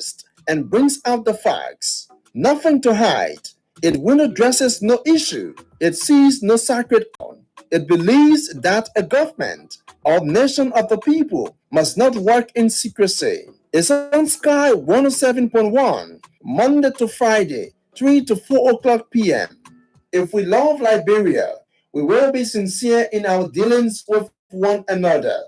guest and brings out the facts. Nothing to hide. It will addresses no issue. It sees no sacred ground. It believes that a government or nation of the people must not work in secrecy. It's on Sky 107.1, Monday to Friday, 3 to 4 o'clock p.m. If we love Liberia, we will be sincere in our dealings with one another.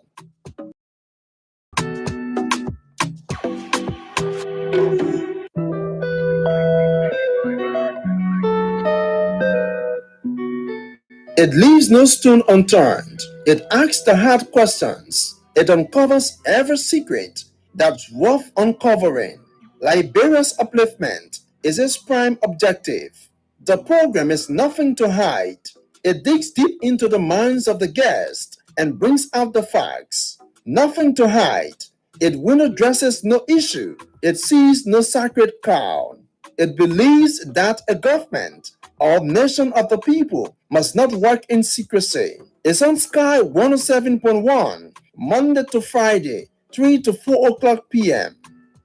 It leaves no stone unturned. It asks the hard questions. It uncovers every secret that's worth uncovering. Liberia's upliftment is its prime objective. The program is nothing to hide. It digs deep into the minds of the guest and brings out the facts. Nothing to hide. It will addresses no issue. It sees no sacred cow. It believes that a government or nation of the people must not work in secrecy. It's on Sky 107.1, Monday to Friday, 3 to 4 o'clock p.m.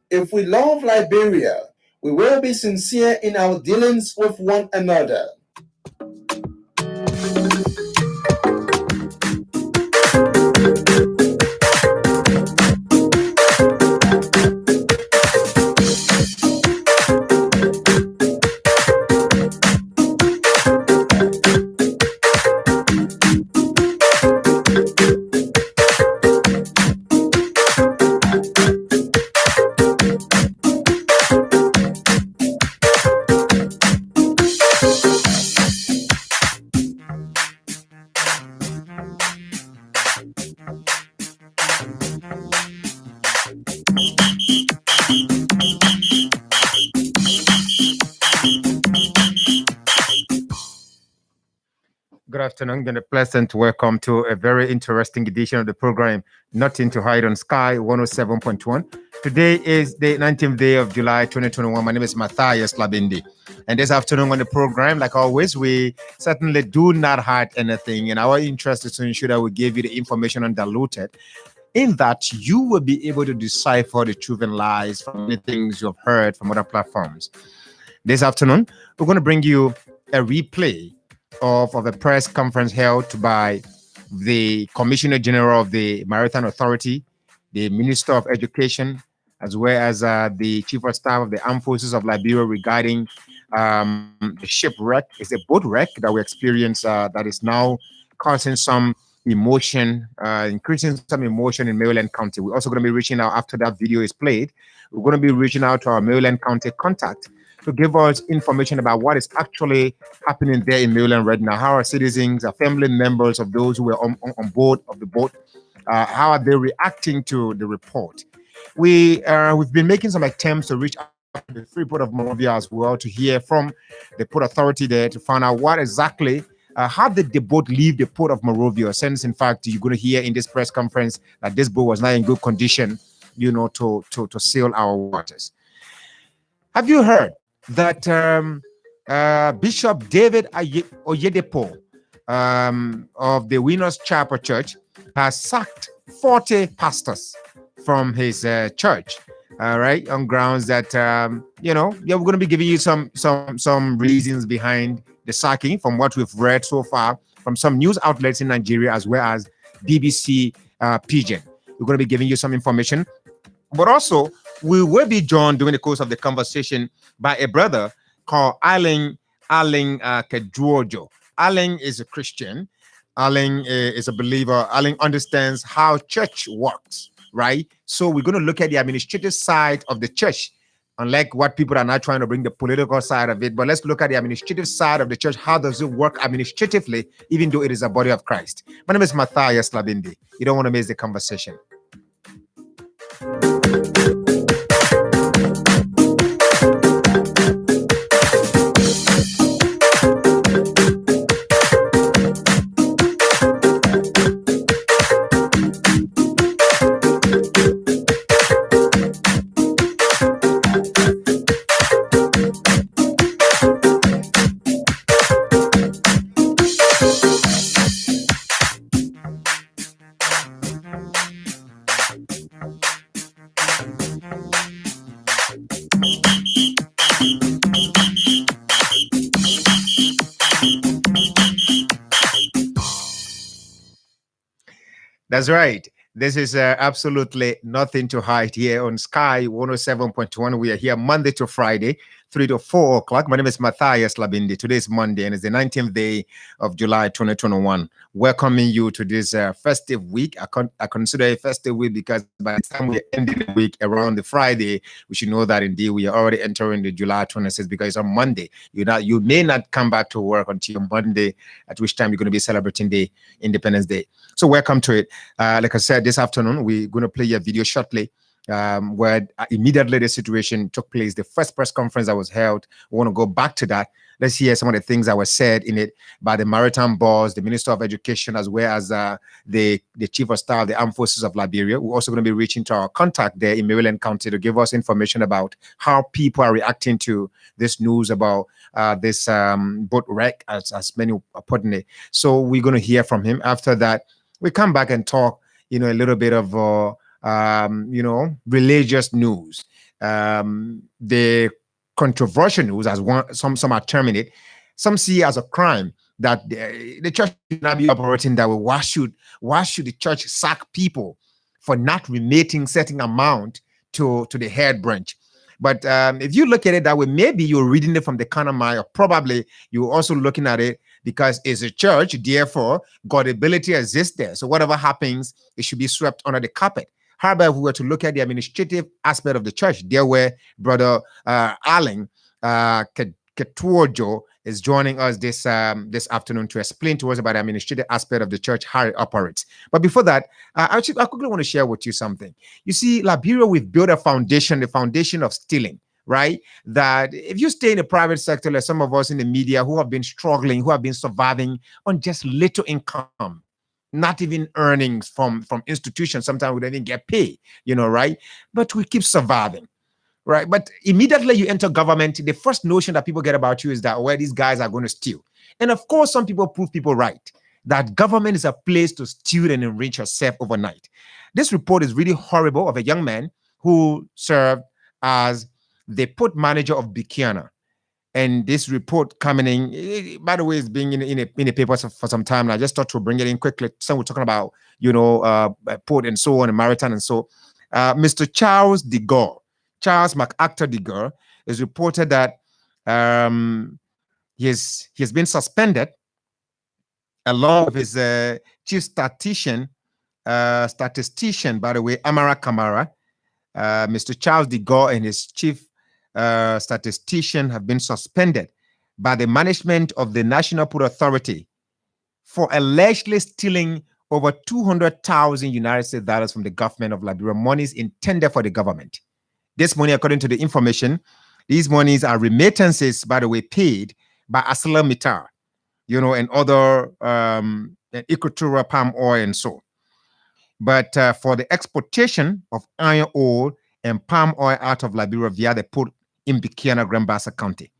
If we love Liberia, we will be sincere in our dealings with one another. Good afternoon and a pleasant welcome to a very interesting edition of the program, Nothing to Hide on Sky 107.1. Today is the 19th day of July 2021. My name is Matthias Labindi. And this afternoon on the program, like always, we certainly do not hide anything. And our interest is to ensure that we give you the information undiluted, in that you will be able to decipher the truth and lies from the things you've heard from other platforms. This afternoon, we're going to bring you a replay of a press conference held by the Commissioner General of the Maritime Authority, the Minister of Education, as well as the Chief of Staff of the Armed Forces of Liberia regarding the shipwreck. It's a boat wreck that we experienced that is now causing some emotion, increasing some emotion in Maryland County. We're also going to be reaching out after that video is played. We're going to be reaching out to our Maryland County contact to give us information about what is actually happening there in Maryland right now. How are citizens, our family members of those who were on board of the boat, how are they reacting to the report? We've been making some attempts to reach out to the Freeport of Monrovia as well to hear from the port authority there to find out what exactly, how did the boat leave the port of Monrovia, since in fact you're going to hear in this press conference that this boat was not in good condition, you know, to sail our waters. Have you heard that Bishop David Oyedepo of the Winners Chapel Church has sacked 40 pastors from his church, all right, on grounds that we're going to be giving you some reasons behind the sacking from what we've read so far from some news outlets in Nigeria as well as BBC Pidgin. We're going to be giving you some information, but also we will be joined during the course of the conversation by a brother called Alan Kedwojo. Alan is a Christian. Alan is a believer. Alan understands how church works, right? So we're going to look at the administrative side of the church, unlike what people are now trying to bring the political side of it. But let's look at the administrative side of the church. How does it work administratively, even though it is a body of Christ? My name is Matthias Labindi. You don't want to miss the conversation. That's right. This is absolutely nothing to hide here on Sky 107.1. We are here Monday to Friday, 3 to 4 o'clock. My name is Matthias Labindi. Today is Monday and it's the 19th day of July 2021. Welcoming you to this festive week. I consider it a festive week because by the time we're ending the week around the Friday, we should know that indeed we are already entering the July 26th because it's on Monday. You may not come back to work until Monday, at which time you're going to be celebrating the Independence Day. So welcome to it. Like I said, this afternoon, we're going to play a video shortly where immediately the situation took place. The first press conference that was held, we want to go back to that. Let's hear some of the things that were said in it by the maritime boss, the Minister of Education, as well as the Chief of Staff of the Armed Forces of Liberia. We're also going to be reaching to our contact there in Maryland County to give us information about how people are reacting to this news about this boat wreck, as many are putting it. So we're going to hear from him. After that, we come back and talk, a little bit of, religious news. The controversial news, as some are terming it, some see as a crime that the church should not be operating that way. Why should the church sack people for not remitting certain amount to the head branch? But if you look at it that way, maybe you're reading it from the kind of mind, or probably you're also looking at it because it's a church, therefore Godability exists there. So whatever happens, it should be swept under the carpet. However, if we were to look at the administrative aspect of the church, there where Brother Allen Ketuojo is joining us this afternoon to explain to us about the administrative aspect of the church, how it operates. But before that, I quickly want to share with you something. You see, Liberia, we've built a foundation, the foundation of stealing, right? That if you stay in the private sector, like some of us in the media who have been struggling, who have been surviving on just little income, not even earnings from institutions, sometimes we don't even get paid, right? But we keep surviving. Right. But immediately you enter government, the first notion that people get about you is that, well, these guys are going to steal. And of course, some people prove people right, that government is a place to steal and enrich yourself overnight. This report is really horrible of a young man who served as the port manager of Bikiana. And this report coming in, by the way, is being in a paper for some time. And I just thought to bring it in quickly. Some we're talking about, port and so on, and maritime and so. Mr. Charles MacArthur de Gore is reported that he has been suspended along with his chief statistician, by the way, Amara Kamara. Mr. Charles de Gore and his chief statistician have been suspended by the management of the National Port Authority for allegedly stealing over 200,000 United States dollars from the government of Liberia, monies intended for the government. This money, according to the information, these monies are remittances, by the way, paid by ArcelorMittal, and other Equatorial palm oil and so. But for the exportation of iron ore and palm oil out of Liberia via the port in Bikiana, Grand Bassa County.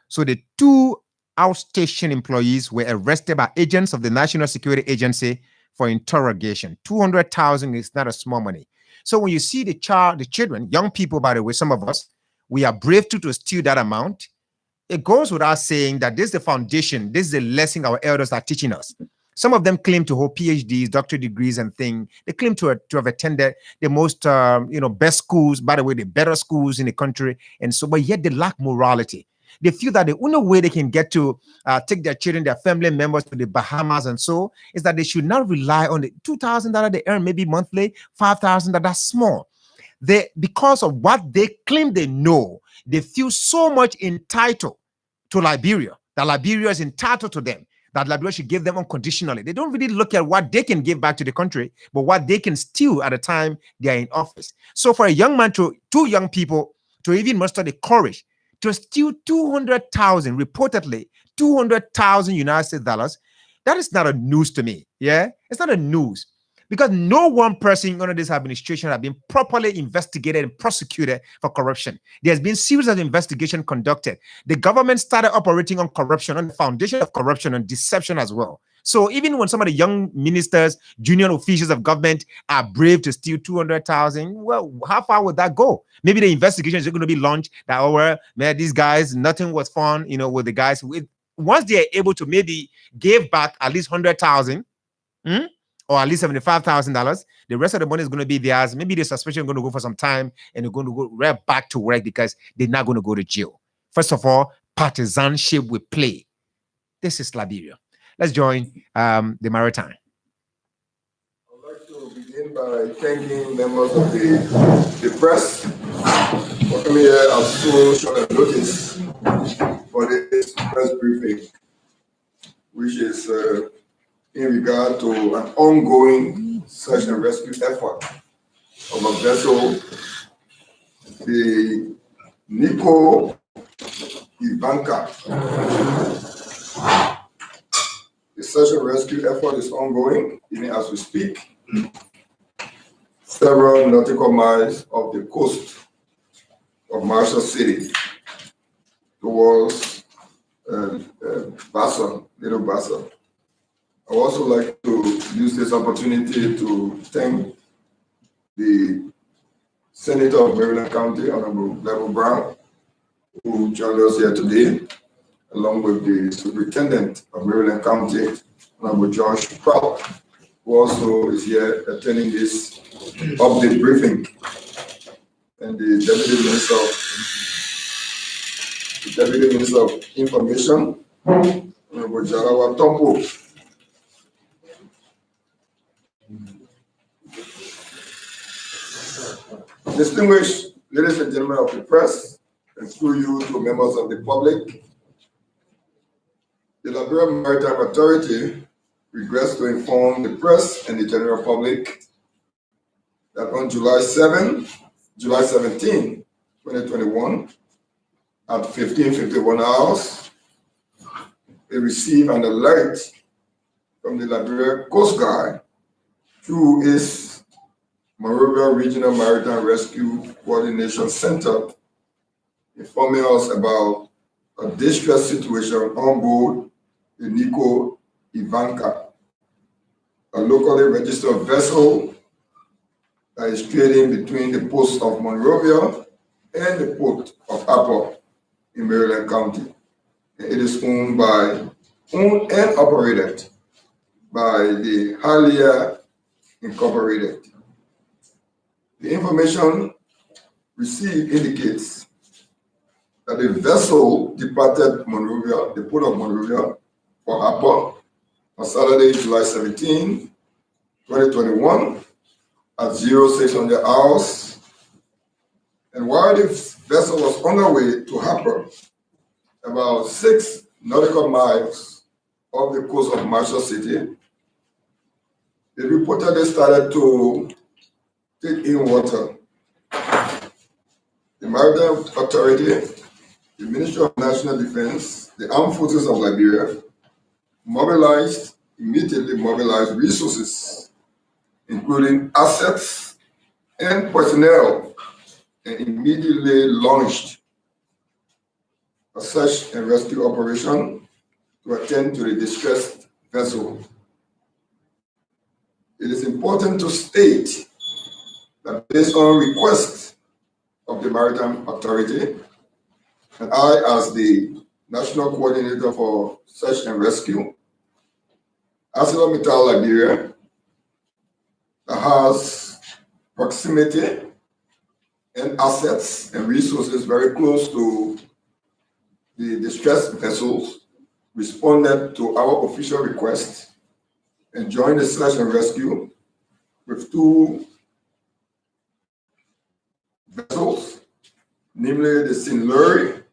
So the two outstation employees were arrested by agents of the National Security Agency for interrogation. 200,000 is not a small money. So when you see the children, young people, by the way, some of us, we are brave to steal that amount. It goes without saying that this is the foundation, this is the lesson our elders are teaching us. Some of them claim to hold PhDs, doctorate degrees and things. They claim to have attended the most, best schools, by the way, the better schools in the country. And so, but yet they lack morality. They feel that the only way they can get to take their children, their family members to the Bahamas and so is that they should not rely on the $2,000 they earn maybe monthly, $5,000, that's small. Because of what they claim they know, they feel so much entitled to Liberia, that Liberia is entitled to them, that Liberia should give them unconditionally. They don't really look at what they can give back to the country, but what they can steal at the time they are in office. So for a young man, two young people, to even muster the courage to steal 200,000, reportedly 200,000 United States dollars, that is not a news to me. Yeah, it's not a news because no one person under this administration has been properly investigated and prosecuted for corruption. There's been series of investigation conducted. The government started operating on corruption, on the foundation of corruption and deception as well. So even when some of the young ministers, junior officials of government are brave to steal 200,000, well, how far would that go? Maybe the investigation is going to be launched that, oh, well, man, these guys, nothing was found, with the guys. Once they are able to maybe give back at least 100,000, or at least $75,000. The rest of the money is going to be theirs. Maybe the suspension is going to go for some time and they're going to go right back to work because they're not going to go to jail. First of all, partisanship will play. This is Liberia. Let's join the Maritime. I'd like to begin by thanking members of the press for coming here at so short a notice for this press briefing, which is in regard to an ongoing search and rescue effort of a vessel, the Nico Ivanka. The search and rescue effort is ongoing, even as we speak. Several nautical miles of the coast of Marshall City towards Basson, Little Basson. I would also like to use this opportunity to thank the Senator of Maryland County, Honorable Level Brown, who joined us here today, along with the Superintendent of Maryland County, Honorable Josh Prout, who also is here attending this update briefing, and the Deputy Minister of Information, Honorable Jarawa Tombo. Distinguished ladies and gentlemen of the press, and through you to members of the public, the Liberia Maritime Authority regrets to inform the press and the general public that on July 17, 2021, at 15:51 hours, they received an alert from the Liberia Coast Guard through its Monrovia Regional Maritime Rescue Coordination Center, informing us about a distress situation on board the Nico Ivanka, a locally registered vessel that is trading between the post of Monrovia and the port of Apple in Maryland County. It is owned and operated by the Halia Incorporated. The information received indicates that the vessel departed Monrovia, the port of Monrovia, for Apple on Saturday, July 17, 2021 at 0600 hours. And while the vessel was on her way to Harper, about 6 nautical miles off the coast of Marshall City, it reportedly started to take in water. The Maritime Authority, the Ministry of National Defense, the Armed Forces of Liberia immediately mobilized resources, including assets and personnel, and immediately launched a search and rescue operation to attend to the distressed vessel. It is important to state that based on request of the Maritime Authority, and I, as the National Coordinator for Search and Rescue, ArcelorMittal Liberia, that has proximity and assets and resources very close to the distressed vessels, responded to our official request and joined the search and rescue with 2 vessels, namely the St. Lurie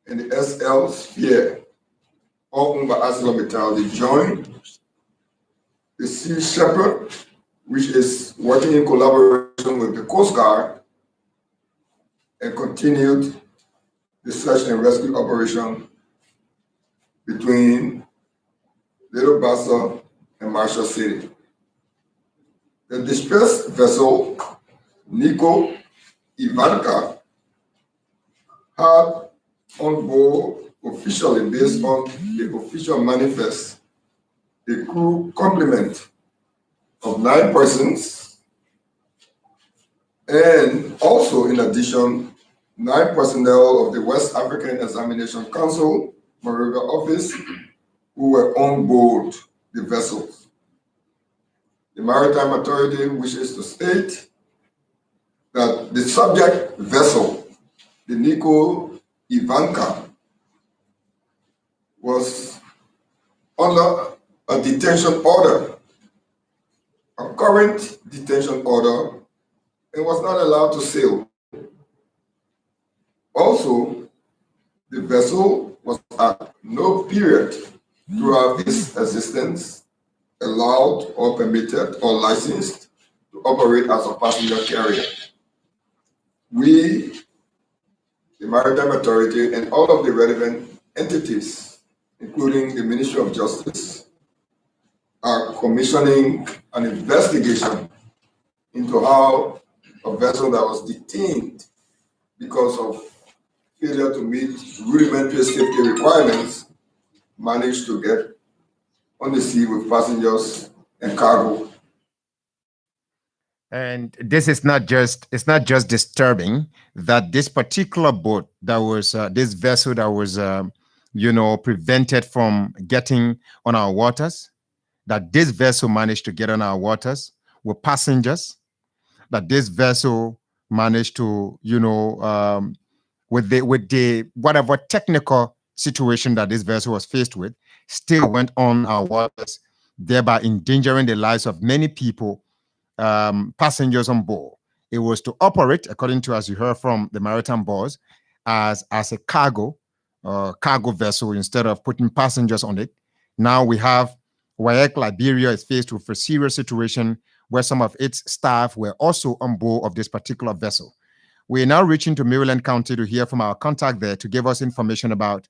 and the SL Spear, all owned by ArcelorMittal. They joined the Sea Shepherd, which is working in collaboration with the Coast Guard, and continued the search and rescue operation between Little Basson and Marshall City. The distressed vessel, Nico Ivanka, had on board officially, based on the official manifest, a crew complement of 9 persons, and also in addition, 9 personnel of the West African Examination Council Monrovia office who were on board the vessels. the Maritime Authority wishes to state that the subject vessel, the Nico Ivanka, was under a detention order, a current detention order, and was not allowed to sail. Also, the vessel was at no period throughout its existence allowed or permitted or licensed to operate as a passenger carrier. We, the Maritime Authority, and all of the relevant entities, including the Ministry of Justice, are commissioning an investigation into how a vessel that was detained because of failure to meet rudimentary safety requirements managed to get on the sea with passengers and cargo. And this is not just, it's not just disturbing that this particular boat that was, this vessel that was, prevented from getting on our waters, that this vessel managed to get on our waters with passengers, that this vessel managed to, with the whatever technical situation that this vessel was faced with, still went on our waters, thereby endangering the lives of many people, passengers on board. It was to operate, according to, as you heard from the maritime boss, as a cargo vessel instead of putting passengers on it. Now we have WAEC Liberia is faced with a serious situation where some of its staff were also on board of this particular vessel. We are now reaching to Maryland County to hear from our contact there to give us information about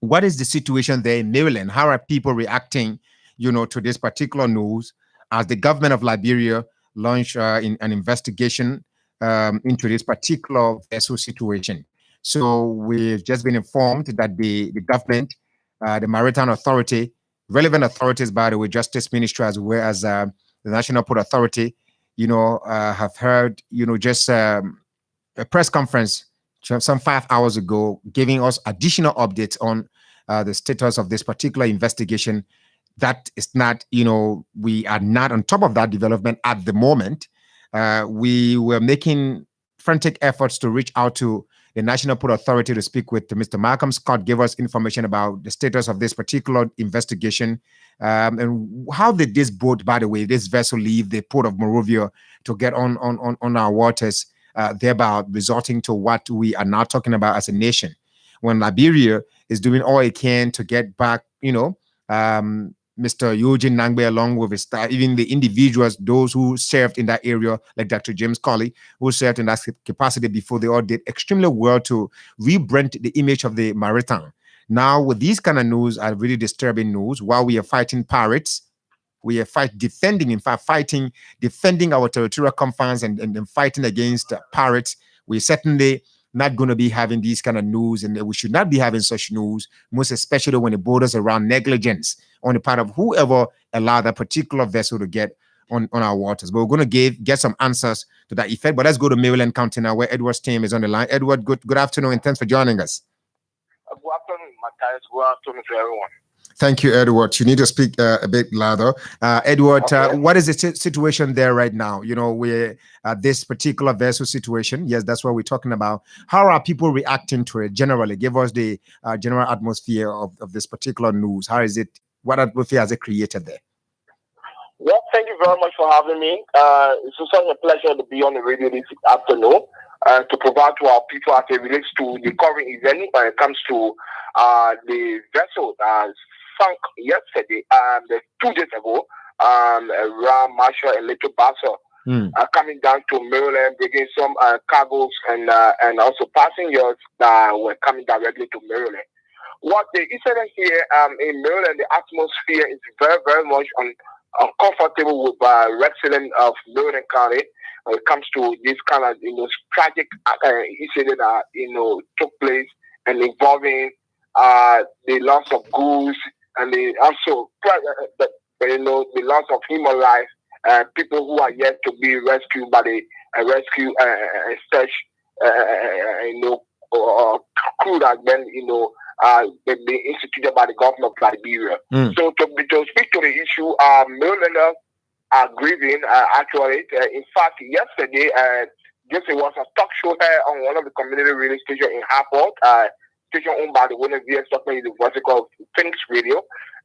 what is the situation there in Maryland. How are people reacting, to this particular news as the government of Liberia launched an investigation into this particular vessel situation. So we've just been informed that the government, the Maritime Authority, relevant authorities, by the way, Justice Ministry, as well as the National Port Authority, have heard, just a press conference some 5 hours ago, giving us additional updates on the status of this particular investigation. That is not, we are not on top of that development at the moment. We were making frantic efforts to reach out to the National Port Authority to speak with Mr. Malcolm Scott, give us information about the status of this particular investigation. And how did this boat, by the way, this vessel leave the port of Monrovia to get on our waters, thereby resulting to what we are now talking about as a nation, when Liberia is doing all it can to get back, Mr. Eugene Nangbe, along with his staff, even the individuals, those who served in that area, like Dr. James Colley, who served in that capacity before, they all did extremely well to rebrand the image of the maritime. Now, with these kind of news are really disturbing news. While we are fighting pirates, we are defending our territorial confines and fighting against pirates. We certainly not going to be having these kind of news, and we should not be having such news, most especially when it borders around negligence on the part of whoever allowed that particular vessel to get on our waters. But we're going to get some answers to that effect. But let's go to Maryland County now, where Edward's team is on the line. Edward, good afternoon, and thanks for joining us. Good afternoon, Matthias. Good afternoon to everyone. Thank you, Edward. You need to speak a bit louder. Edward, okay. What is the situation there right now? We're this particular vessel situation. Yes, that's what we're talking about. How are people reacting to it generally? Give us the general atmosphere of this particular news. How is it? What atmosphere has it created there? Well, thank you very much for having me. It's such a pleasure to be on the radio this afternoon to provide to our people as it relates to the current event when it comes to the vessel sunk yesterday, 2 days ago, around Marshall and Little Bassel, coming down to Maryland, bringing some cargoes and also passengers that were coming directly to Maryland. What the incident here in Maryland, the atmosphere is very, very much uncomfortable with residents of Maryland County when it comes to this kind of tragic incident that took place and involving the loss of goods and also the loss of human life, people who are yet to be rescued by the rescue and search crew that then being instituted by the government of Liberia. So to speak to the issue, Marylanders are grieving actually. In fact, yesterday, this was a talk show here on one of the community radio stations in Hartford, station owned by the William V. Stockman University called Phoenix Radio.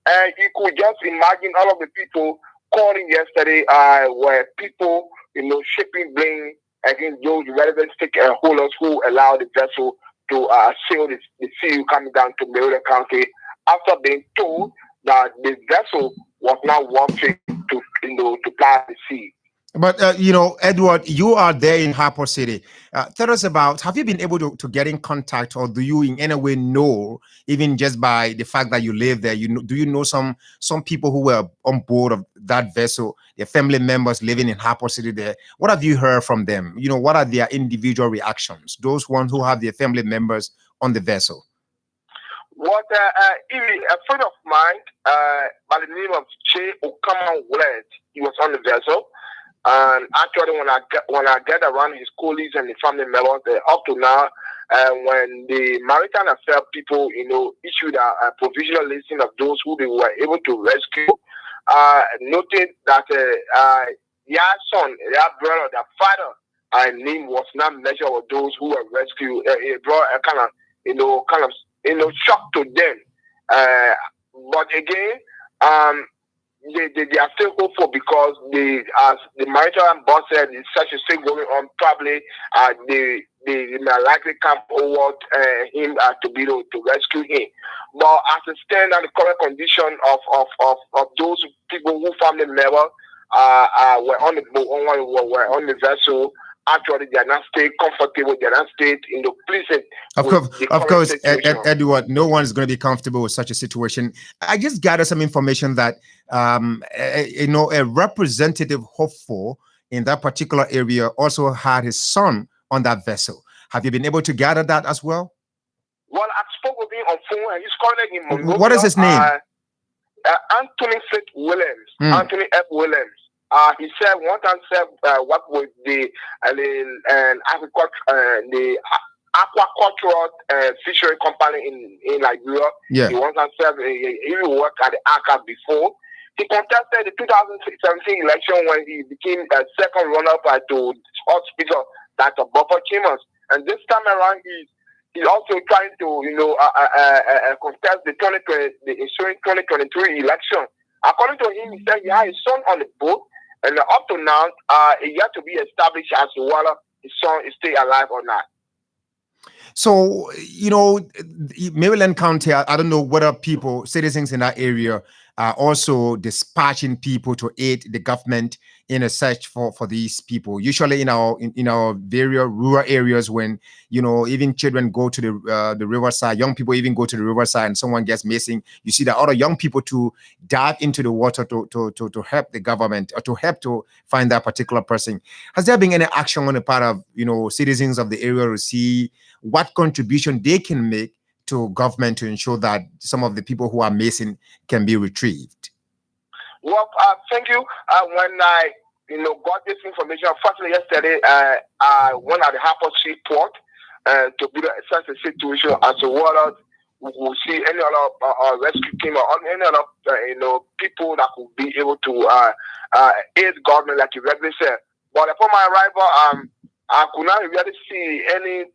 And you could just imagine all of the people calling yesterday were people, shipping blame against those relevant stakeholders who allowed the vessel to sail the sea coming down to Maryland County after being told that the vessel was not working to plow the sea. But, Edward, you are there in Hartford City. Tell us about, have you been able to get in contact, or do you in any way know, even just by the fact that you live there, do you know some people who were on board of that vessel, their family members living in Hartford City there? What have you heard from them? What are their individual reactions, those ones who have their family members on the vessel? What a friend of mine by the name of Che Okama Wlet, he was on the vessel. And actually, when I get around his colleagues and the family members, up to now, when the maritime affairs people, issued a provisional listing of those who they were able to rescue, noted that their son, their brother, their father, name was not measured with those who were rescued. It brought a kind of shock to them. But again, they are still hopeful because as the maritime boss said, it's such a thing going on. Probably they may likely come forward him to be able to rescue him. But as it stands, on the current condition of those people who family members were on the boat, were on the vessel. Actually, they are not staying comfortable. They are not staying pleasant. Of course, Edward, no one is going to be comfortable with such a situation. I just gathered some information that a representative hopeful in that particular area also had his son on that vessel. Have you been able to gather that as well? Well, I spoke with him on phone, and he's calling in Monrovia. What is his name? Anthony F. Williams. Anthony F. Williams. He said one time what with the aquacultural fishery company in Liberia. Yeah. He once said he worked at the ACA before. He contested the 2017 election when he became a second runner-up to Hot Speaker Dr. Buffer Chambers. And this time around, he's also trying to contest the ensuing 2023 election. According to him, he said he had his son on the boat. And up to now, it yet to be established as to whether his son is still alive or not. So, Maryland County, I don't know whether citizens in that area are also dispatching people to aid the government in a search for these people. Usually in our various rural areas, when even children go to the riverside, young people even go to the riverside, and someone gets missing, you see that other young people to dive into the water to help the government or to help to find that particular person. Has there been any action on the part of citizens of the area to see what contribution they can make to government to ensure that some of the people who are missing can be retrieved? Well, thank you. When I got this information, firstly yesterday, I went at the Hartford Seaport to be assess the situation as to whether we will see any other rescue team or any other people that could be able to aid government, like you regularly said. But upon my arrival, I could not really see any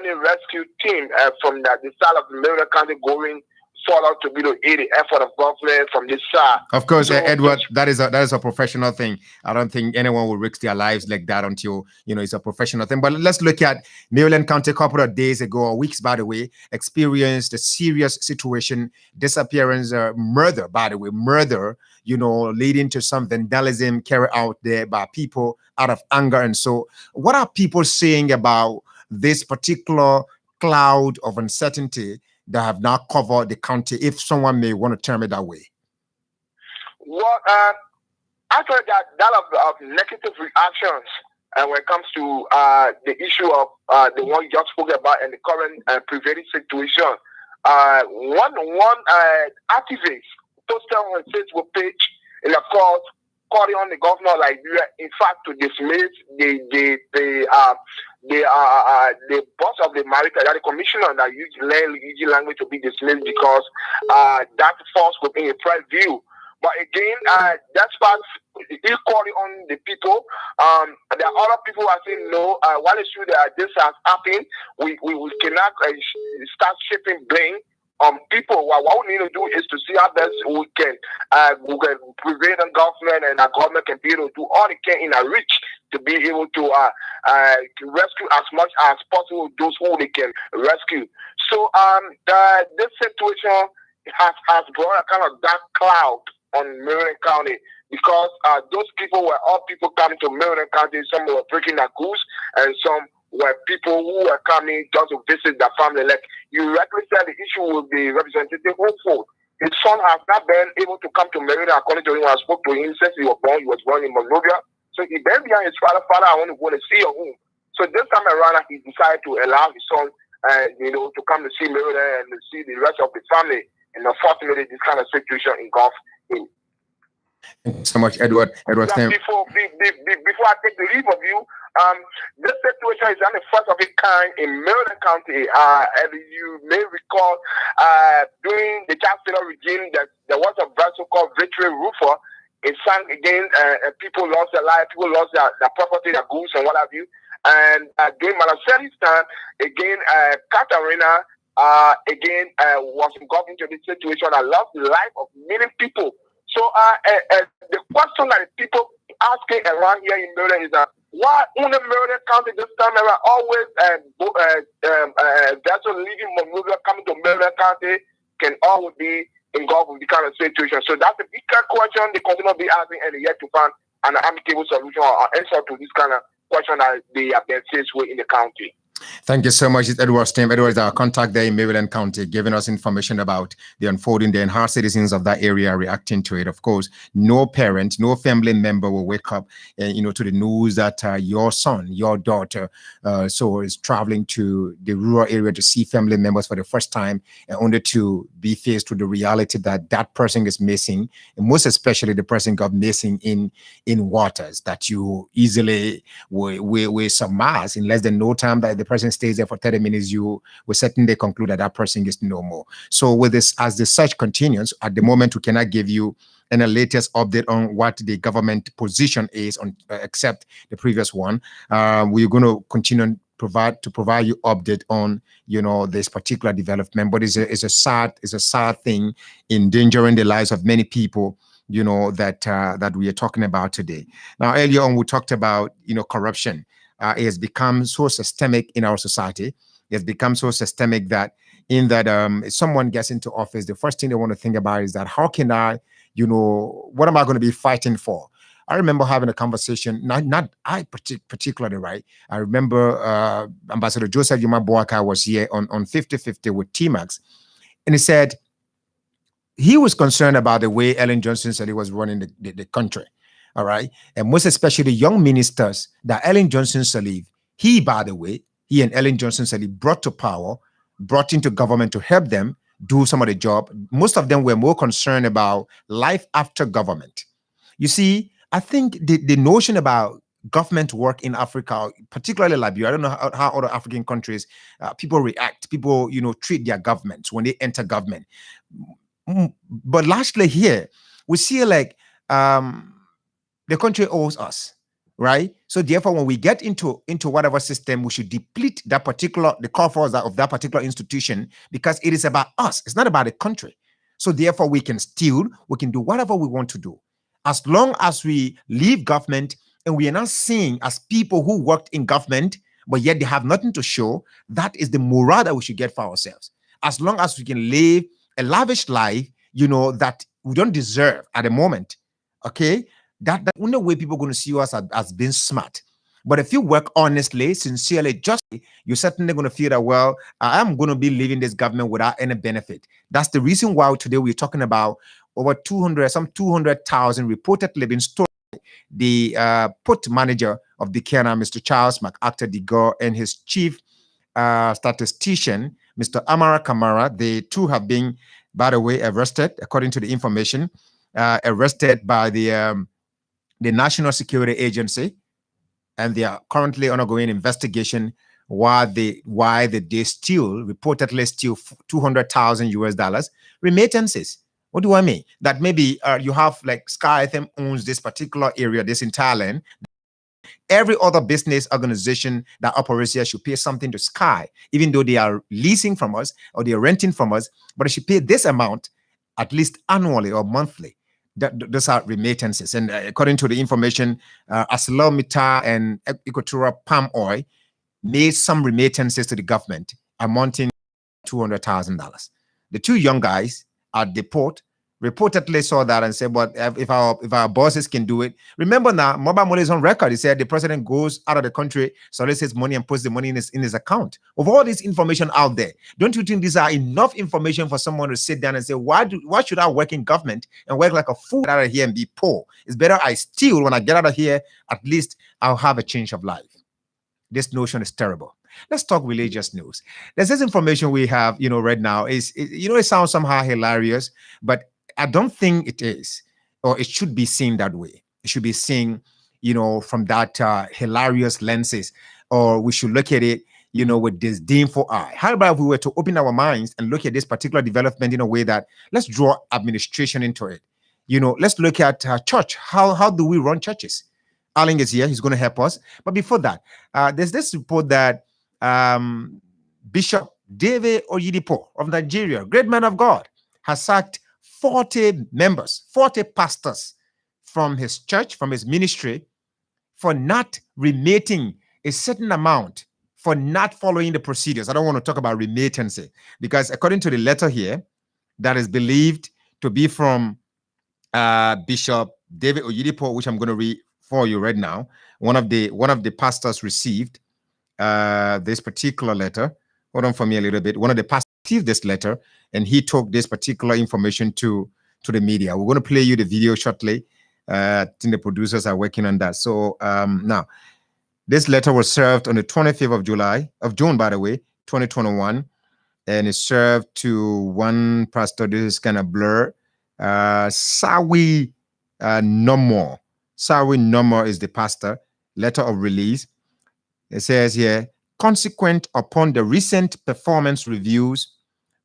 rescue team from the side of Maryland County going forward to be to aid the effort of government from this side. Of course, Edward, that is a professional thing. I don't think anyone will risk their lives like that until it's a professional thing. But let's look at Maryland County. A couple of days ago, or weeks, by the way, experienced a serious situation, disappearance, murder. By the way, murder. Leading to some vandalism carried out there by people out of anger. And so, what are people saying about this particular cloud of uncertainty that have now covered the county, if someone may want to term it that way? Well, actually, that of negative reactions when it comes to the issue of the one you just spoke about and the current prevailing situation. One activist posted on his Facebook page in the court calling on the governor of Liberia, in fact, to dismiss the boss of the Marita, the commissioner that used language to be dismissed because that falls within a press view. But again, that's part equally on the people. There are other people who are saying no. While it's true that this has happened, we cannot start shifting blame on people. What we need to do is to see how best we can prevent the government, and our government can be able to do all it can in our reach to be able to rescue as much as possible those who they can rescue. So this situation has brought a kind of dark cloud on Maryland County, because those people were all people coming to Maryland County. Some were breaking their goose, and some were people who were coming just to visit their family. Like you rightly said, the issue with the Representative Hopeful. His son has not been able to come to Maryland according to him. I spoke to him since he was born. He was born in Monrovia. So he been behind his father, I want to go and see your home. So this time around, he decided to allow his son, to come to see Maryland and see the rest of the family. And unfortunately, this kind of situation engulfed him. Thank you so much, Edward. Edward, before I take the leave of you, this situation is not the first of its kind in Maryland County. And you may recall during the Charles Taylor regime that there was a vessel called Victory Roofer. It sank again, and people lost their life, people lost their property, their goods, and what have you. And during Malaselli's time, again, Katarina was engulfed into this situation and lost the life of many people. So the question that people asking around here in Maryland is that why only Maryland County this time around always vessels leaving Monrovia coming to Maryland County can always be engulfed with the kind of situation. So that's a big question they continue to be asking, and yet to find an amicable solution or answer to this kind of question that they have been faced with in the county. Thank you so much. It's Edward Stem. Edward is our contact there in Maryland County, giving us information about the unfolding there and how citizens of that area are reacting to it. Of course, no parent, no family member will wake up, to the news that your son, your daughter, is traveling to the rural area to see family members for the first time, and only to be faced with the reality that that person is missing, and most especially the person got missing in waters that you easily will surmise in less than no time that the person stays there for 30 minutes, you will certainly conclude that that person is no more. So with this, as the search continues, at the moment, we cannot give you any latest update on what the government position is on, except the previous one. We're going to continue to provide you update on, this particular development, but it's a sad thing, endangering the lives of many people, that we are talking about today. Now, earlier on, we talked about, corruption. It has become so systemic in our society. It has become so systemic that if someone gets into office, the first thing they want to think about is that how can I, what am I going to be fighting for? I remember having a conversation, not I particularly, right? I remember Ambassador Joseph Yuma Boaka was here on 50-50 with T-Max, and he said he was concerned about the way Ellen Johnson said he was running the country. All right. And most especially the young ministers that Ellen Johnson Sirleaf, he and Ellen Johnson Sirleaf brought to power, brought into government to help them do some of the job. Most of them were more concerned about life after government. You see, I think the notion about government work in Africa, particularly Liberia, I don't know how other African countries, people react, people, treat their governments when they enter government. But largely here, we see like, the country owes us, right? So therefore, when we get into whatever system, we should deplete the coffers of that particular institution, because it is about us. It's not about the country. So therefore, we can steal, we can do whatever we want to do. As long as we leave government and we are not seen as people who worked in government, but yet they have nothing to show, that is the morale that we should get for ourselves. As long as we can live a lavish life, that we don't deserve at the moment, okay? That only way people are going to see us as being smart. But if you work honestly, sincerely, justly, you're certainly going to feel that, well, I'm going to be leaving this government without any benefit. That's the reason why today we're talking about over 200,000 reported living stories. The port manager of the Kenya, Mr. Charles MacArthur Digor, and his chief statistician, Mr. Amara Kamara, they two have been, by the way, arrested, according to the information, arrested by the the National Security Agency, and they are currently undergoing investigation why they reportedly steal 200,000 US dollars remittances. What do I mean? That maybe you have like Sky FM owns this particular area, this entire land. Every other business organization that operates here should pay something to Sky, even though they are leasing from us or they are renting from us, but they should pay this amount at least annually or monthly. Those are remittances. And according to the information, ArcelorMittal and Equatorial Palm Oil made some remittances to the government amounting to $200,000. The two young guys at the port reportedly saw that and said, "But if our bosses can do it." Remember now, mobile money is on record. He said the president goes out of the country, solicits money, and puts the money in his account. With all this information out there, don't you think these are enough information for someone to sit down and say, why should I work in government and work like a fool out of here and be poor? It's better I steal. When I get out of here, at least I'll have a change of life. This notion is terrible. Let's talk religious news. There's this information we have, right now. It sounds somehow hilarious, but I don't think it is, or it should be seen that way. It should be seen, from that hilarious lenses, or we should look at it, with disdainful eye. How about if we were to open our minds and look at this particular development in a way that let's draw administration into it. Let's look at church. How do we run churches? Arling is here. He's going to help us. But before that, there's this report that Bishop David Oyedepo of Nigeria, great man of God, has sacked 40 members, 40 pastors from his church, from his ministry, for not remitting a certain amount, for not following the procedures. I don't want to talk about remittance because according to the letter here, that is believed to be from Bishop David Oyedepo, which I'm going to read for you right now. One of the pastors received this particular letter. Hold on for me a little bit. One of the pastors received this letter, and he took this particular information to the media. We're going to play you the video shortly. I think the producers are working on that. So now, this letter was served on the 25th of June, by the way, 2021, and it's served to one pastor. This is kind of blur. Sawi Nomo. Sawi Nomo is the pastor. Letter of release. It says here, consequent upon the recent performance reviews,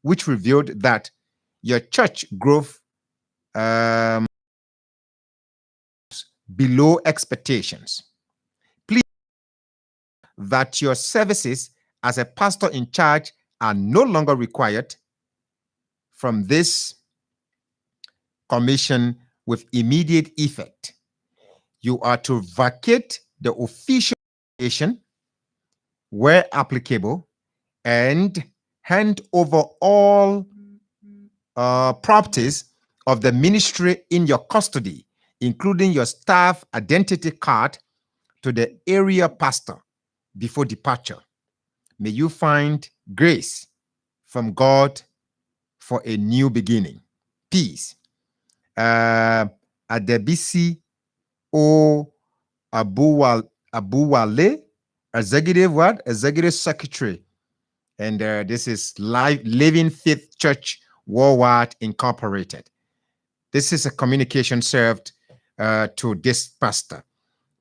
which revealed that your church growth below expectations. Please that your services as a pastor in charge are no longer required from this commission with immediate effect. You are to vacate the official position where applicable and hand over all properties of the ministry in your custody, including your staff identity card, to the area pastor before departure. May you find grace from God for a new beginning. Peace. Adebisi O Abuwale, executive secretary. And this is Living Faith Church Worldwide Incorporated. This is a communication served to this pastor.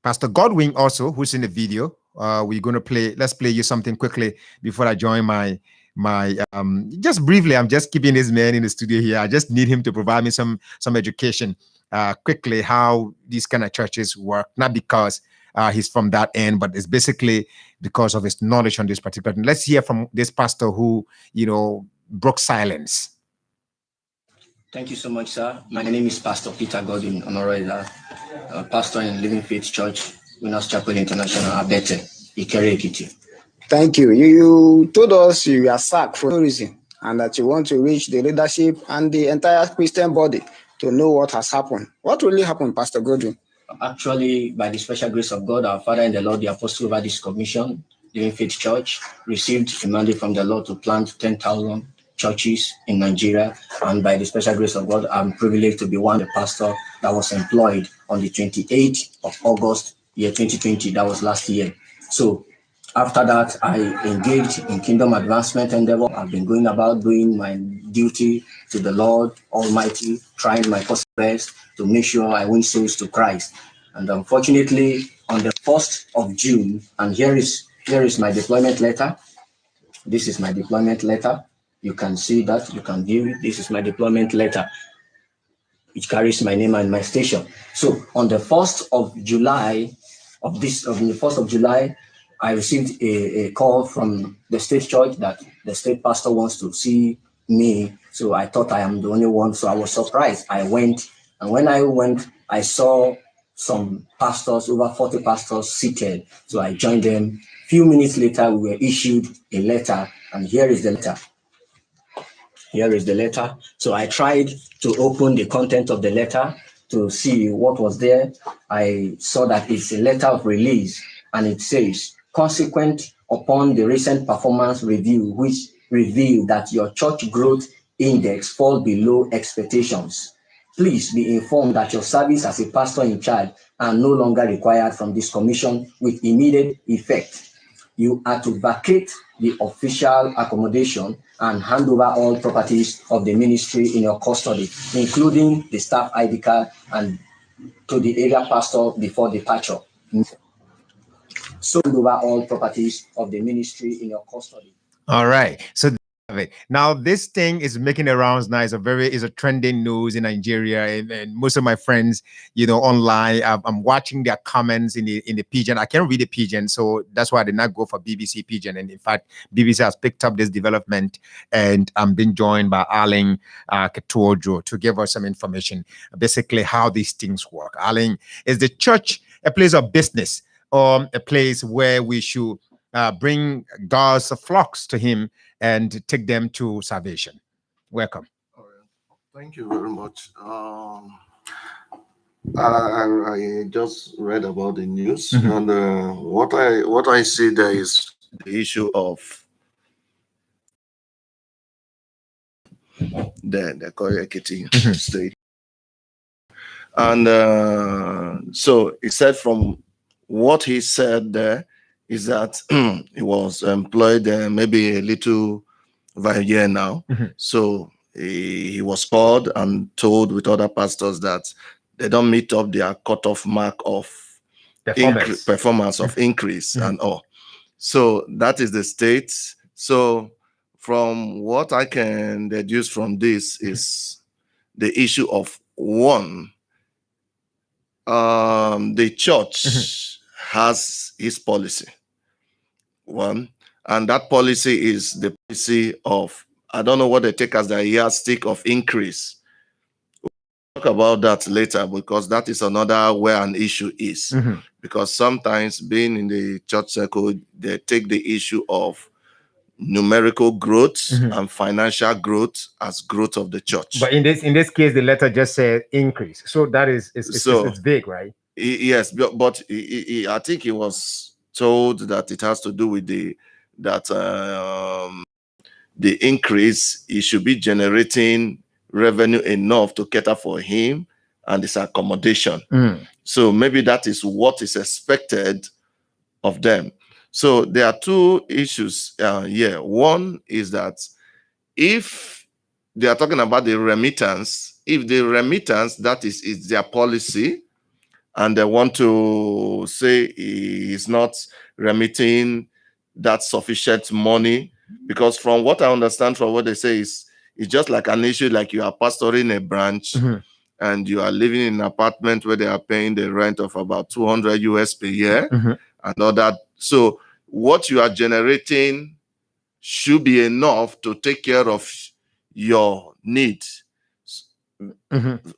Pastor Godwin also, who's in the video. We're going to play. Let's play you something quickly before I join my just briefly. I'm just keeping this man in the studio here. I just need him to provide me some education quickly how these kind of churches work. Not because he's from that end, but it's basically because of his knowledge on this particular thing. Let's hear from this pastor who broke silence. Thank you so much, sir. My name is Pastor Peter Godwin Honorable, pastor in Living Faith Church, Winners Chapel International, Abete, Ikere Ekiti. Thank you. You told us you are sacked for no reason and that you want to reach the leadership and the entire Christian body to know what has happened. What really happened, Pastor Godwin? Actually, by the special grace of God, our Father in the Lord, the Apostle over this commission, Living Faith Church, received a mandate from the Lord to plant 10,000 churches in Nigeria, and by the special grace of God, I'm privileged to be one of the pastor that was employed on the 28th of August, year 2020. That was last year. So after that, I engaged in kingdom advancement endeavor. I've been going about doing my duty to the Lord Almighty, trying my possible best to make sure I win souls to Christ. And unfortunately, on the 1st of June, and here is my deployment letter. This is my deployment letter. You can see that, you can view it. This is my deployment letter, which carries my name and my station. So on the 1st of July I received a call from the state church that the state pastor wants to see me. So I thought I am the only one. So I was surprised. I went, and when I went, I saw some pastors, over 40 pastors seated. So I joined them. Few minutes later, we were issued a letter, and here is the letter. Here is the letter. So I tried to open the content of the letter to see what was there. I saw that it's a letter of release, and it says, consequent upon the recent performance review, which revealed that your church growth index falls below expectations, please be informed that your service as a pastor in charge are no longer required from this commission with immediate effect. You are to vacate the official accommodation and hand over all properties of the ministry in your custody, including the staff ID card, and to the area pastor before departure. So hand over all properties of the ministry in your custody. All right. So now this thing is making the rounds now. It's a trending news in Nigeria, and most of my friends, online, I'm watching their comments in the Pidgin. I can't read the Pidgin, so that's why I did not go for BBC Pidgin. And in fact, BBC has picked up this development, and I'm being joined by Aling Ketuojo to give us some information, basically how these things work. Aling, is the church a place of business, or a place where we should bring God's flocks to Him and take them to salvation? Welcome. All right. Thank you very much. I just read about the news, and what I see there is the issue of the Korea Ekiti state, and so he said, from what he said there, is that he was employed maybe a little over a year now. So he was called and told with other pastors that they don't meet up their cutoff mark of performance of increase and all. So that is the state. So from what I can deduce from this is the issue of one, the church has its policy. One, and that policy is the policy of, I don't know what they take as the yardstick of increase. We'll talk about that later, because that is another where an issue is. Because sometimes, being in the church circle, they take the issue of numerical growth and financial growth as growth of the church. But in this case, the letter just said increase. So that is it's big, right? Yes, but I think it was told that it has to do with the increase. He should be generating revenue enough to cater for him and his accommodation. So maybe that is what is expected of them. So there are two issues here. One is that if they are talking about the remittance, if the remittance, that is their policy, and they want to say he is not remitting that sufficient money, because from what I understand from what they say is, it's just like an issue, like you are pastoring a branch and you are living in an apartment where they are paying the rent of about 200 US per year and all that. So what you are generating should be enough to take care of your needs.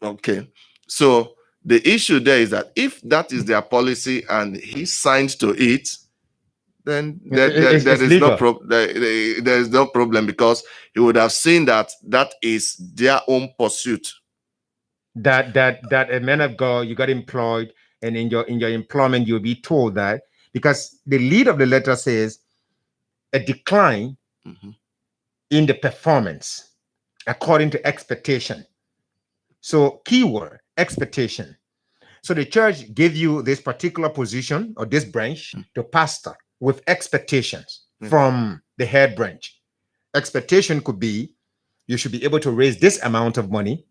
Okay. So the issue there is that if that is their policy and he signed to it, then there is no problem, because he would have seen that is their own pursuit. That a man of God, you got employed, and in your employment you'll be told that, because the lead of the letter says a decline in the performance according to expectation. So keyword, expectation. So the church gave you this particular position or this branch to pastor with expectations from the head branch. Expectation could be you should be able to raise this amount of money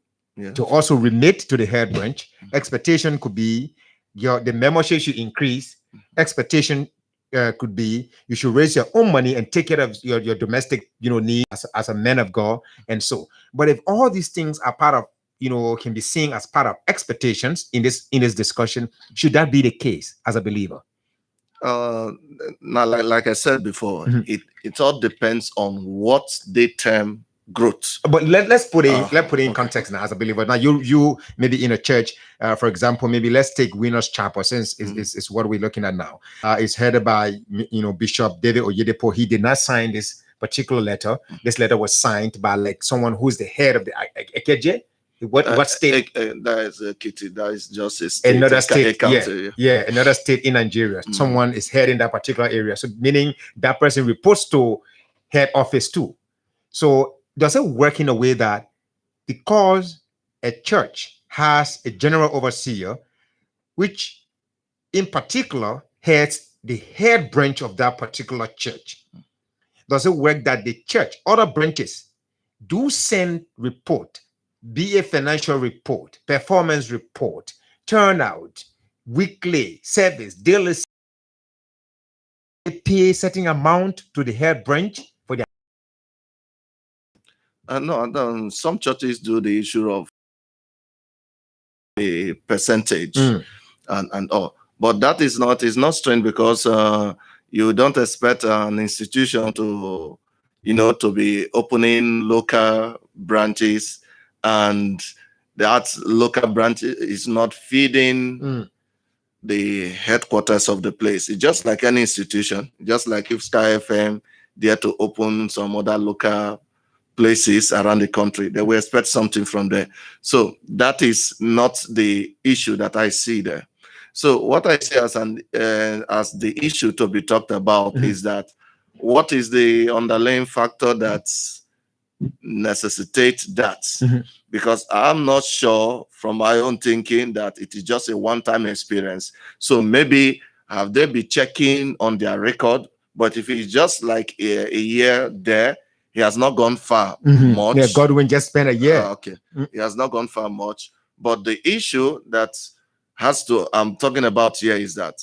to also remit to the head branch. Expectation could be the membership should increase. Expectation could be you should raise your own money and take care of your domestic needs as a man of God, and so. But if all these things are part of can be seen as part of expectations in this discussion, should that be the case as a believer? Now, like I said before, it all depends on what they term growth. But let's put it in context now as a believer. Now you maybe in a church, for example, maybe let's take Winners Chapel, since is what we're looking at now. It's headed by Bishop David Oyedepo. He did not sign this particular letter. This letter was signed by like someone who's the head of the Ekeje. What state? That is Kitty. That is just a state. Another state. Yeah, another state in Nigeria. Someone is heading that particular area. So meaning that person reports to head office too. So does it work in a way that because a church has a general overseer, which in particular heads the head branch of that particular church, does it work that the church, other branches, do send report, be a financial report, performance report, turnout, weekly service, daily, pay certain amount to the head branch for their? No, some churches do the issue of a percentage and all, but that is not strange, because you don't expect an institution to to be opening local branches, and that local branch is not feeding the headquarters of the place. It's just like any institution, just like if Sky FM dare to open some other local places around the country, they will expect something from there. So that is not the issue that I see there. So what I see as the issue to be talked about is that what is the underlying factor that necessitates that? Because I'm not sure from my own thinking that it is just a one-time experience. So maybe have they been checking on their record? But if it's just like a year there, he has not gone far much. Yeah, Godwin just spent a year. Okay. He has not gone far much. But the issue that I'm talking about here is that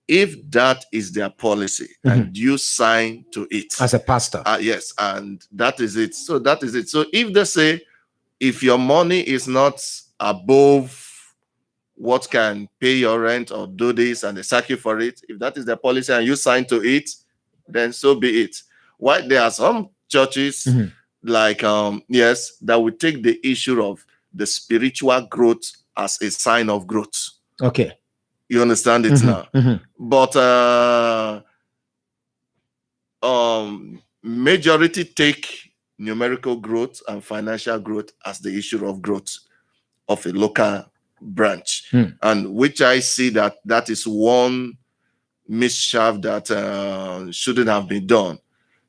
if that is their policy and you sign to it as a pastor, yes, and that is it. So that is it. So if they say, if your money is not above what can pay your rent or do this, and they sack you for it, if that is their policy and you sign to it, then so be it. Why there are some churches like yes, that would take the issue of the spiritual growth as a sign of growth. Okay. You understand it now? But majority take numerical growth and financial growth as the issue of growth of a local branch, and which I see that is one mischief that shouldn't have been done.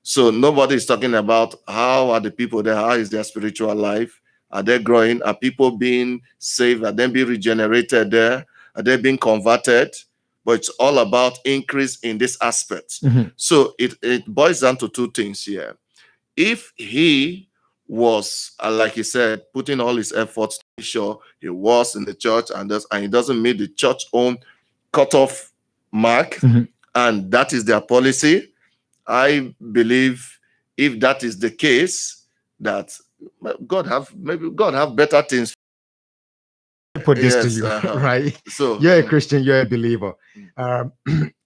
So nobody is talking about how are the people there, how is their spiritual life, are they growing, are people being saved, are they being regenerated there, are they being converted? But it's all about increase in this aspect. So it boils down to two things here. If he was, like he said, putting all his efforts to make sure he was in the church and he doesn't meet the church own cutoff mark, and that is their policy, I believe if that is the case, that God have better things. Put this to you, right? So you're a Christian, you're a believer.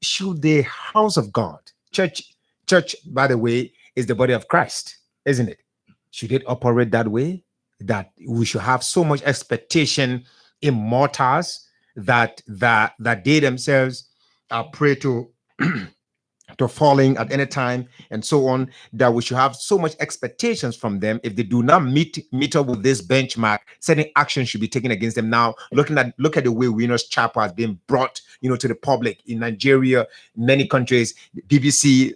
Should the house of God, church, by the way, is the body of Christ, isn't it? Should it operate that way? That we should have so much expectation in mortals that they themselves are prey to to falling at any time and so on, that we should have so much expectations from them. If they do not meet up with this benchmark, certain action should be taken against them. Now, look at the way Winners Chapel has been brought, to the public in Nigeria, many countries, BBC,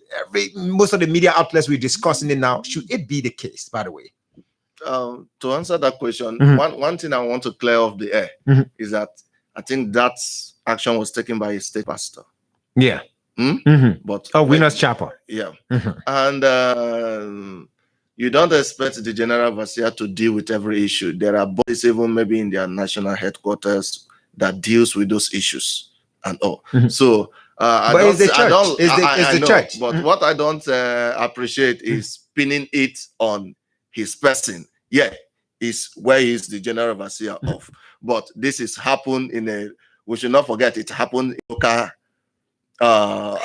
most of the media outlets we're discussing it now. Should it be the case, by the way? To answer that question, one thing I want to clear off the air is that I think that action was taken by a state pastor. Yeah. But Winners Chapel. Yeah. And you don't expect the general overseer to deal with every issue. There are bodies even maybe in their national headquarters that deals with those issues and all. Mhm. So I But don't, it's the I church. don't, It's the- I it's the know, church. but Mhm. what I don't appreciate is pinning it on his person. Yeah, is where he's the general overseer of. But this is happened in a, we should not forget, it happened in local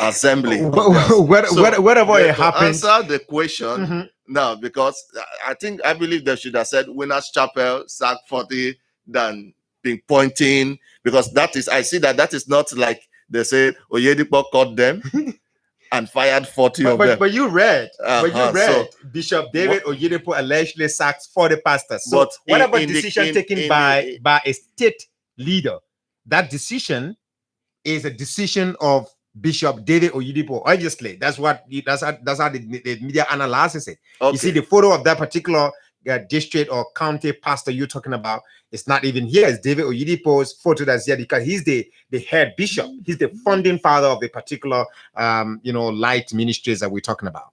assembly. of theirs. So Whatever it to happens. answer the question Mhm. now, because I believe they should have said Winners Chapel sack 40 than pinpointing, because that is, I see that is not like they say Oyedepo caught them and fired 40 of them. But you read, So Bishop David Oyedepo allegedly sacked 40 pastors. So but whatever in the- decision taken by a state leader, that decision is a decision of Bishop David Oyedepo. Obviously, that's how the media analyzes it. You Okay. see the photo of that particular district or county pastor you're talking about. It's not even here. It's David Oyedepo's photo that's here because he's the head bishop. He's the founding father of the particular light ministries that we're talking about.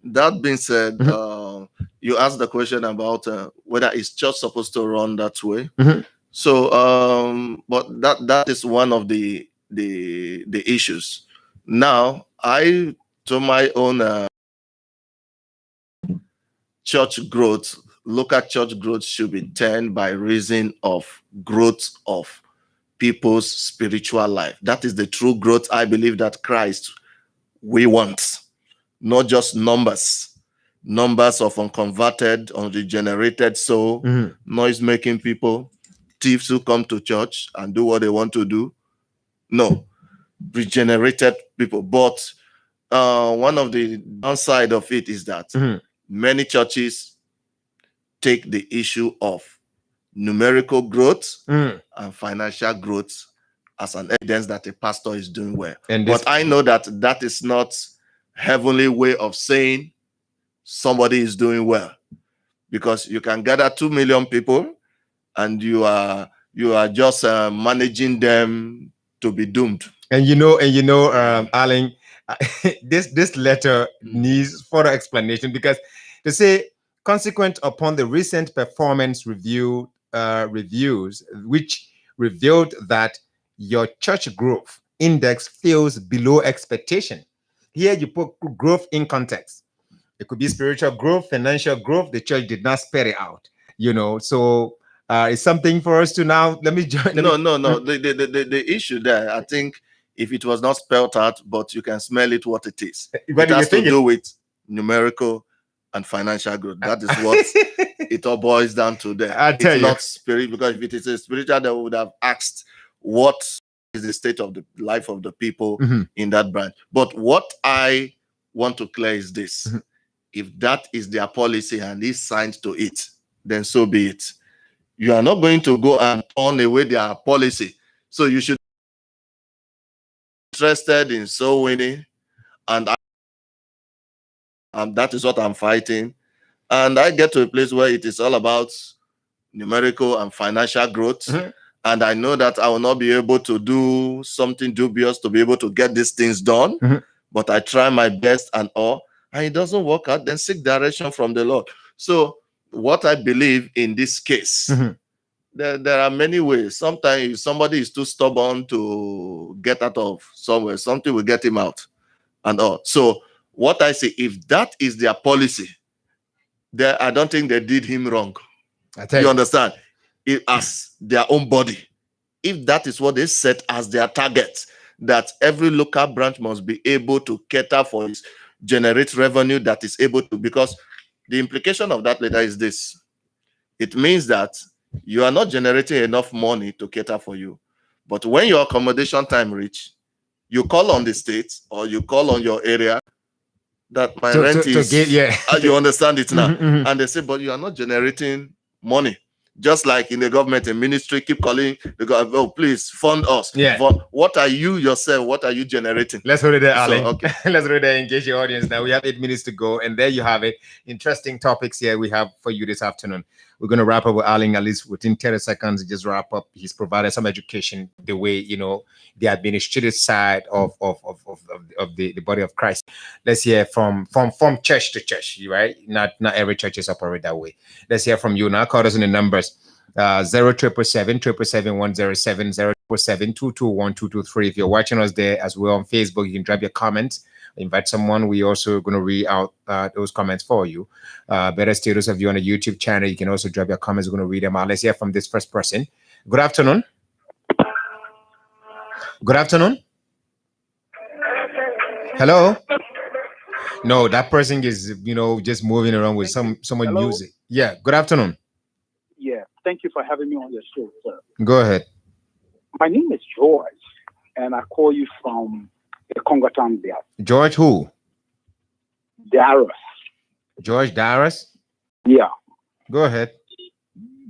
That being said, you asked the question about whether is church supposed to run that way. Mhm. So, but that is one of the issues. Now, to my own church growth, local church growth should be turned by reason of growth of people's spiritual life. That is the true growth I believe that Christ we want, not just numbers of unconverted, unregenerated soul, noise-making people, thieves who come to church and do what they want to do. No, regenerated people. But one of the downside of it is that many churches take the issue of numerical growth and financial growth as an evidence that a pastor is doing well. But I know that is not heavenly way of saying somebody is doing well, because you can gather 2 million people and you are just managing them to be doomed. And Alan, this letter needs further explanation, because to say consequent upon the recent performance reviews, which revealed that your church growth index feels below expectation. Here you put growth in context. It could be spiritual growth, financial growth. The church did not spell it out, So it's something for us to now. Let me join. No. The issue there, I think, if it was not spelled out, but you can smell it what it is. It has to do with numerical and financial growth. That is what it all boils down to there. It's not spirit, because if it is a spiritual, they would have asked what is the state of the life of the people in that branch. But what I want to clear is this. If that is their policy and is signed to it, then so be it. You are not going to go and turn away their policy. So you should be interested in soul winning, and that is what I'm fighting. And I get to a place where it is all about numerical and financial growth. And I know that I will not be able to do something dubious to be able to get these things done. But I try my best and all. And it doesn't work out, then seek direction from the Lord. So what I believe in this case, there are many ways. Sometimes if somebody is too stubborn to get out of somewhere, something will get him out and all. So what I say, if that is their policy, I don't think they did him wrong. You understand? As their own body. If that is what they set as their target, that every local branch must be able to cater for its generate revenue that is able to, because the implication of that letter is this. It means that you are not generating enough money to cater for you. But when your accommodation time reach, you call on the state or you call on your area that my rent is, you understand it now. And they say, but you are not generating money. Just like in the government and ministry, keep calling the government, oh, please fund us. What are you yourself? What are you generating? Let's hold it there, Ali. Okay. Let's hold it there. Engage your audience now. We have 8 minutes to go, and there you have it. Interesting topics here we have for you this afternoon. We're going to wrap up with Alan at least within 30 seconds. Just wrap up. He's provided some education the way the administrative side of the body of Christ. Let's hear from church to church, right? Not every church is operate that way. Let's hear from you now. Call us in the numbers 0777-777-107, 0777-221-223. If you're watching us there as well on Facebook, you can drop your comments. Invite someone. We also going to read out those comments for you. Better still, those of you on the YouTube channel, you can also drop your comments. We're going to read them out. Let's hear from this first person. Good afternoon. Good afternoon. Hello. No, that person is, just moving around with someone Hello? music. Yeah. Good afternoon. Yeah, thank you for having me on your show, sir. Go ahead. My name is George, and I call you from the Congo town there. George who? Darius. George Darius? Yeah, Go ahead.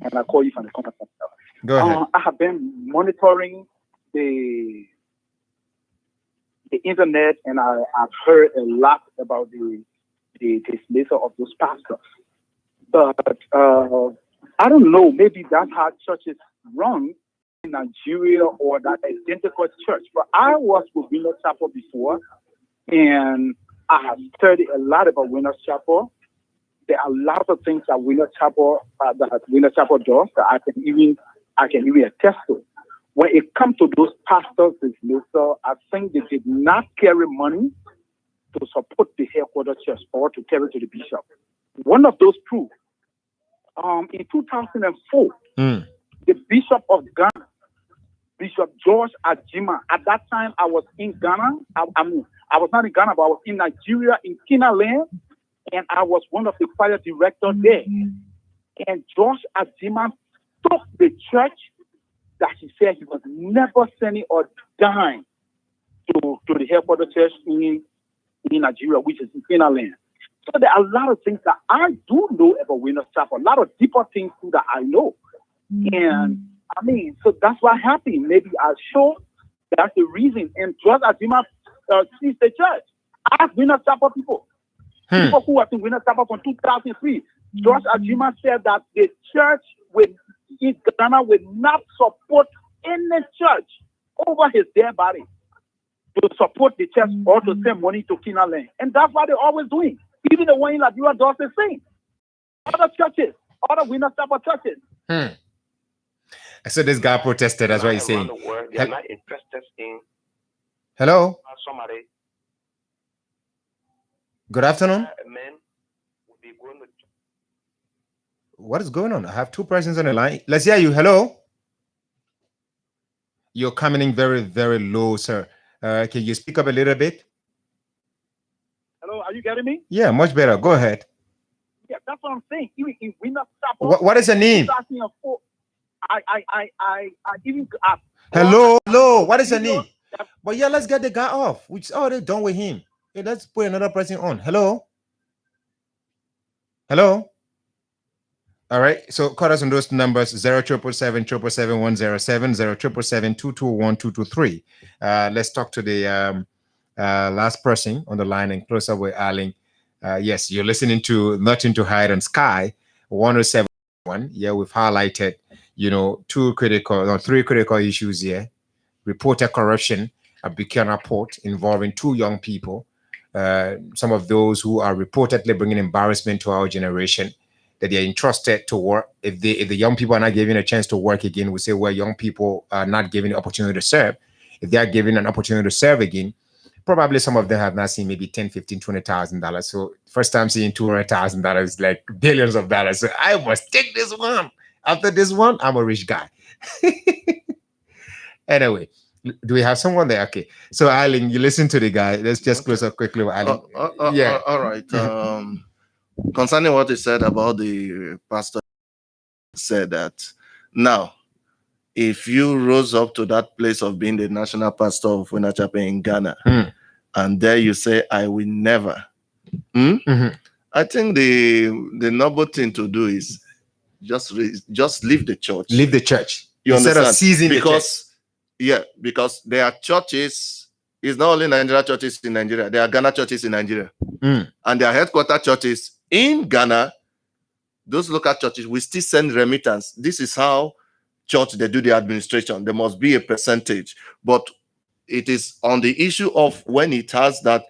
and I call you from the Congo town there. Go ahead. I have been monitoring the internet, and I've heard a lot about the dismissal of those pastors. But I don't know, maybe that's how churches run in Nigeria or that identical church. But I was with Winners Chapel before, and I have studied a lot about Winners Chapel. There are a lot of things that Winners Chapel does that I can even attest to. When it comes to those pastors dismissal, I think they did not carry money to support the headquarters church or to carry to the bishop. One of those proof, in 2004, the Bishop of Ghana, Bishop George Ajima, at that time I was in Ghana. I was not in Ghana, but I was in Nigeria, in Kinaland, and I was one of the choir directors there. And George Ajima took the church that he said he was never sending a dime to the headquarters church in Nigeria, which is in Kinaland. So there are a lot of things that I do know about Winners Chapel, a lot of deeper things too that I know. And I mean, so that's what happened. Maybe I sure that's the reason. And George Ajima sees the church. Ask Winners Chapel people. People who have been Winners Chapel from 2003. George Ajima said that the church in Ghana will not support any church over his dead body to support the church or to send money to Kinaland. And that's what they're always doing. Even the one in Liberia does the same. Other churches, other Winners Chapel churches. So this guy protested. That's what he's saying. They are not interested in Hello. somebody. Good afternoon. Men will be going to. What is going on? I have two persons on the line. Let's hear you. Hello. You're coming in very, very low, sir. Can you speak up a little bit? Hello, are you getting me? Yeah, much better. Go ahead. Yeah, that's what I'm saying. Even in Winners Chapel. What is the name? 2004, I even Hello. What is the name? But yeah, let's get the guy off. Which already done with him. Okay, let's put another person on. Hello. All right. So call us on those numbers 0777-777-107, 0777-221-223. Let's talk to the last person on the line and close up with Arling. Yes, you're listening to Nothing to Hide on Sky 107.1. Yeah, we've highlighted, three critical issues here. Reported corruption at Buchanan Port involving two young people. Some of those who are reportedly bringing embarrassment to our generation, that they are entrusted to work. If the young people are not given a chance to work again, we say, well, young people are not given the opportunity to serve. If they are given an opportunity to serve again, probably some of them have not seen maybe $10,000, $15,000, $20,000. So first time seeing $200,000, like billions of dollars. So I must take this one. After this one, I'm a rich guy. Anyway, do we have someone there? Okay. So Arling, you listen to the guy. Let's just close up quickly with Arling. Yeah. All right. Concerning what he said about the pastor, said that now, if you rose up to that place of being the national pastor of Winners Chapel in Ghana, and there you say, I will never. I think the noble thing to do is just leave the church. Leave the church. You Instead understand? of seizing the church. Yeah, because there are churches. It's not only Nigeria churches in Nigeria. There are Ghana churches in Nigeria. And there are headquarter churches in Ghana. Those local churches will still send remittance. This is how church they do the administration. There must be a percentage. But it is on the issue of when it has that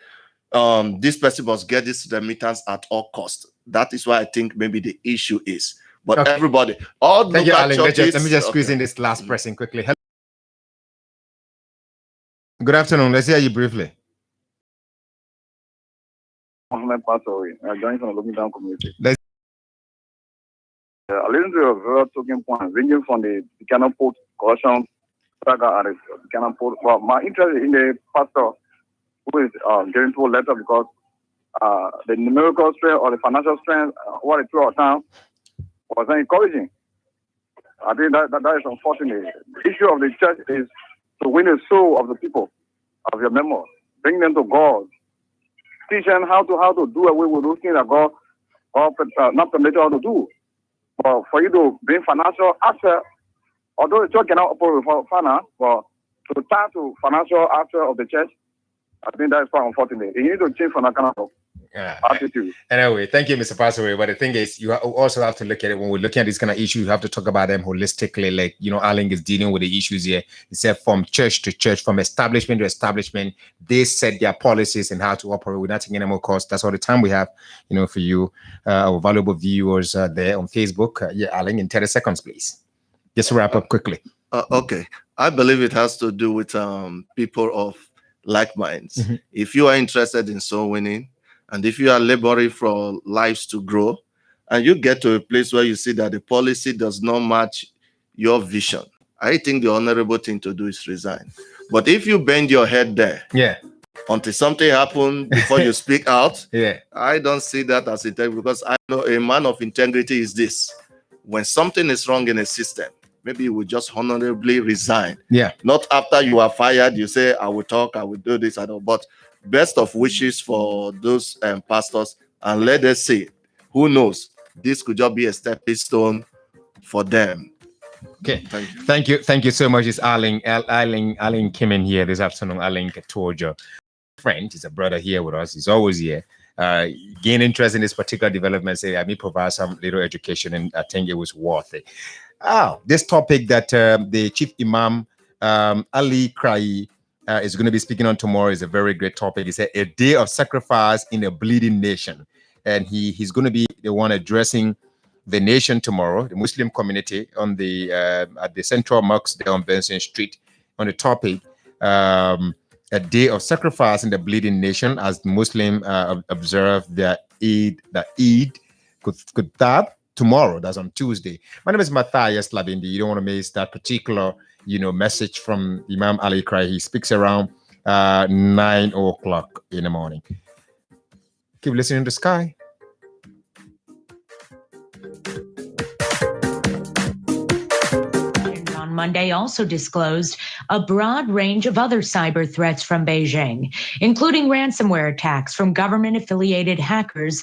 this person must get this remittance at all cost. That is why I think maybe the issue is. But Okay. everybody, all Thank you, local Alan. churches. Let me just squeeze okay. in this last person quickly. Hello. Good afternoon. Let's hear you briefly. Mohammed Passory, joining from the Looking Down community. Let's- I listened to a various talking points, ranging from the Buchanan Port corruption saga and the Buchanan Port. Well, my interest in the pastor who is getting to a letter because the numerical strength or the financial strength, what it threw out now, was encouraging. I think that is unfortunate. The issue of the church is to win the soul of the people, of your members, bring them to God, teach them how to do away with those things that God not permitted how to do. But for you to bring financial aspect, although the church cannot operate with finance, but to tap to financial aspect of the church, I think that is quite unfortunate. You need to change from that kind of attitude. Anyway, thank you, Mr. Passaway. But the thing is, you also have to look at it when we're looking at this kind of issue. You have to talk about them holistically. Like, Alan is dealing with the issues here. He said from church to church, from establishment to establishment, they set their policies and how to operate without taking any more cost. That's all the time we have, for you, our valuable viewers there on Facebook. Alan, in 30 seconds, please. Just wrap up quickly. Okay. I believe it has to do with people of like minds. Mm-hmm. If you are interested in soul winning, and if you are laboring for lives to grow, and you get to a place where you see that the policy does not match your vision, I think the honorable thing to do is resign. But if you bend your head there, until something happens before you speak out, I don't see that as integrity, because I know a man of integrity is this: when something is wrong in a system, maybe you will just honorably resign. Not after you are fired, you say, I will talk, I will do this, I don't. But best of wishes for those pastors, and let us see, who knows, this could just be a stepping stone for them. Okay, thank you so much. It's Alan Kimin here this afternoon. Alan Katorjo, friend, he's a brother here with us. He's always here. Gain interest in this particular development. Say, I may provide some little education, and I think it was worth it. This topic that the Chief Imam Ali Krai is going to be speaking on tomorrow is a very great topic. It's a day of sacrifice in a bleeding nation, and he's going to be the one addressing the nation tomorrow, the Muslim community, on the at the Central Mosque there on Benson Street, on the topic a day of sacrifice in the bleeding nation, as Muslims observe their Eid, Kutab tomorrow. That's on Tuesday. My name is Matthias Labindi. You don't want to miss that particular message from Imam Ali Krai. He speaks around 9 o'clock in the morning. Keep listening to Sky. On Monday also disclosed a broad range of other cyber threats from Beijing, including ransomware attacks from government-affiliated hackers